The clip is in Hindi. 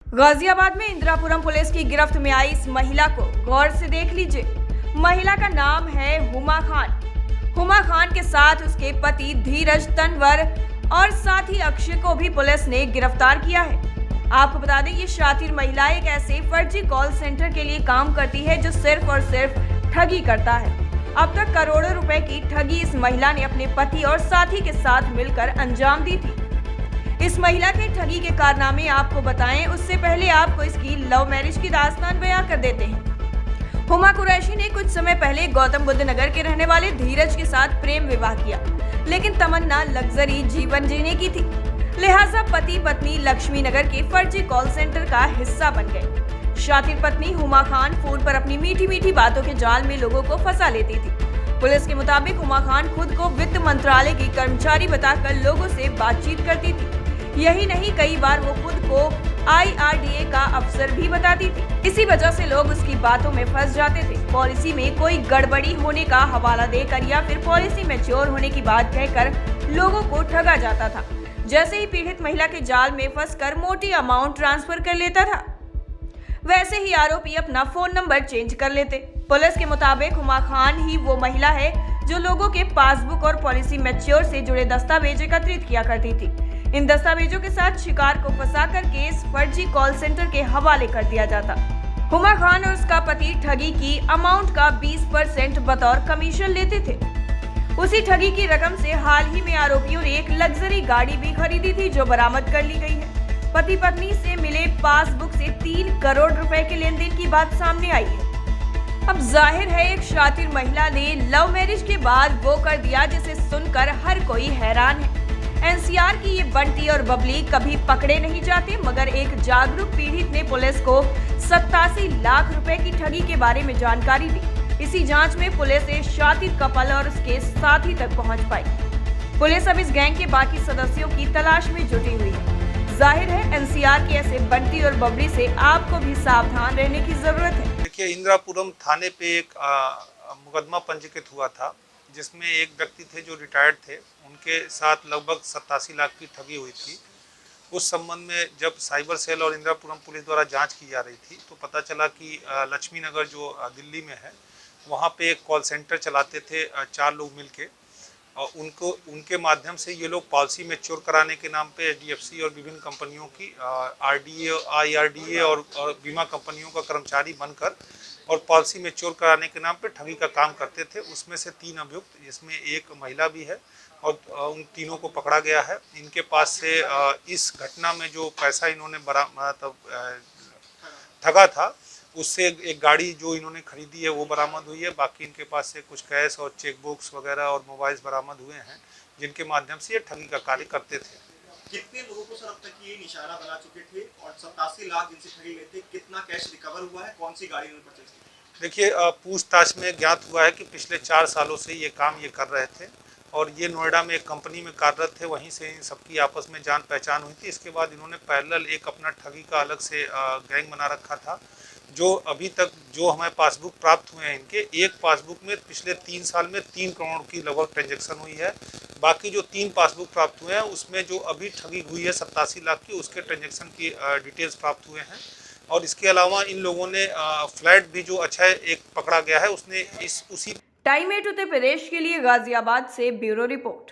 गाजियाबाद में इंदिरापुरम पुलिस की गिरफ्त में आई इस महिला को गौर से देख लीजिए। महिला का नाम है हुमा खान। हुमा खान के साथ उसके पति धीरज तनवर और साथ ही अक्षय को भी पुलिस ने गिरफ्तार किया है। आपको बता दें, ये शातिर महिला एक ऐसे फर्जी कॉल सेंटर के लिए काम करती है जो सिर्फ और सिर्फ ठगी करता है। अब तक करोड़ों रुपए की ठगी इस महिला ने अपने पति और साथी के साथ मिलकर अंजाम दी थी। इस महिला के ठगी के कारनामे आपको बताएं, उससे पहले आपको इसकी लव मैरिज की दास्तान बयां कर देते हैं। हुमा कुरैशी ने कुछ समय पहले गौतम बुद्ध नगर के रहने वाले धीरज के साथ प्रेम विवाह किया, लेकिन तमन्ना लग्जरी जीवन जीने की थी, लिहाजा पति पत्नी लक्ष्मी नगर के फर्जी कॉल सेंटर का हिस्सा बन गए। शातिर पत्नी हुमा खान फोन पर अपनी मीठी मीठी बातों के जाल में लोगों को फंसा लेती थी। पुलिस के मुताबिक हुमा खान खुद को वित्त मंत्रालय की कर्मचारी बताकर लोगों से बातचीत करती थी। यही नहीं, कई बार वो खुद को IRDA का अफसर भी बताती थी। इसी वजह से लोग उसकी बातों में फंस जाते थे। पॉलिसी में कोई गड़बड़ी होने का हवाला देकर या फिर पॉलिसी मैच्योर होने की बात कहकर लोगों को ठगा जाता था। जैसे ही पीड़ित महिला के जाल में फंसकर मोटी अमाउंट ट्रांसफर कर लेता था, वैसे ही आरोपी अपना फोन नंबर चेंज कर लेते। पुलिस के मुताबिक हुमा खान ही वो महिला है जो लोगों के पासबुक और पॉलिसी मैच्योर से जुड़े दस्तावेज एकत्रित किया करती थी। इन दस्तावेजों के साथ शिकार को फंसाकर केस फर्जी कॉल सेंटर के हवाले कर दिया जाता। हुमा खान और उसका पति ठगी की अमाउंट का 20% बतौर कमीशन लेते थे। उसी ठगी की रकम से हाल ही में आरोपियों ने एक लग्जरी गाड़ी भी खरीदी थी, जो बरामद कर ली गई है। पति पत्नी से मिले पासबुक से 3 करोड़ रुपए के लेन देन की बात सामने आई है। अब जाहिर है, एक शातिर महिला ने लव मैरिज के बाद वो कर दिया जिसे सुनकर हर कोई हैरान है। NCR की ये बंटी और बबली कभी पकड़े नहीं जाते, मगर एक जागरूक पीड़ित ने पुलिस को 87 लाख रुपए की ठगी के बारे में जानकारी दी। इसी जांच में पुलिस इस शातिर कपल और उसके साथी तक पहुंच पाई। पुलिस अब इस गैंग के बाकी सदस्यों की तलाश में जुटी हुई है। जाहिर है, NCR के ऐसे बंटी और बबली से आपको भी सावधान रहने की जरूरत है। देखिए, इंदिरापुरम थाने पे एक मुकदमा पंजीकृत हुआ था, जिसमें एक व्यक्ति थे जो रिटायर्ड थे। उनके साथ लगभग 87 लाख की ठगी हुई थी। उस संबंध में जब साइबर सेल और इंदिरापुरम पुलिस द्वारा जांच की जा रही थी, तो पता चला कि लक्ष्मी नगर जो दिल्ली में है, वहाँ पे एक कॉल सेंटर चलाते थे 4 लोग मिलके, और उनके माध्यम से ये लोग पॉलिसी मैच्योर कराने के नाम पे HDFC और विभिन्न कंपनियों की IRDA और बीमा कंपनियों का कर्मचारी बनकर और पॉलिसी मैच्योर कराने के नाम पे ठगी का काम करते थे। उसमें से 3 अभियुक्त, जिसमें एक महिला भी है, और उन तीनों को पकड़ा गया है। इनके पास से इस घटना में जो पैसा इन्होंने ठगा था, उससे एक गाड़ी जो इन्होंने खरीदी है वो बरामद हुई है। बाकी इनके पास से कुछ कैश और चेक बुक्स वगैरह और मोबाइल्स बरामद हुए हैं, जिनके माध्यम से ये ठगी का कार्य करते थे। कितने लोगों को सर अब तक ये निशाना बना चुके थे, और 87 लाख जिनसे ठगी गए थे, कितना कैश रिकवर हुआ है, कौन सी गाड़ी उन्होंने परचेज की? देखिए, पूछताछ में ज्ञात हुआ है कि पिछले 4 सालों से ये काम ये कर रहे थे, और ये नोएडा में एक कंपनी में कार्यरत थे। वहीं से इन सबकी आपस में जान पहचान हुई थी। इसके बाद इन्होंने पैरेलल एक अपना ठगी का अलग से गैंग बना रखा था। जो अभी तक जो हमें पासबुक प्राप्त हुए हैं, इनके एक पासबुक में पिछले 3 साल में 3 करोड़ की लगभग ट्रांजैक्शन हुई है। बाकी जो 3 पासबुक प्राप्त हुए हैं, उसमें जो अभी ठगी हुई है 87 लाख की, उसके ट्रांजैक्शन की डिटेल्स प्राप्त हुए हैं। और इसके अलावा इन लोगों ने फ्लैट भी जो अक्षय एक पकड़ा गया है, उसने उसी टाइम 8 उत्तर प्रदेश के लिए गाजियाबाद से ब्यूरो रिपोर्ट।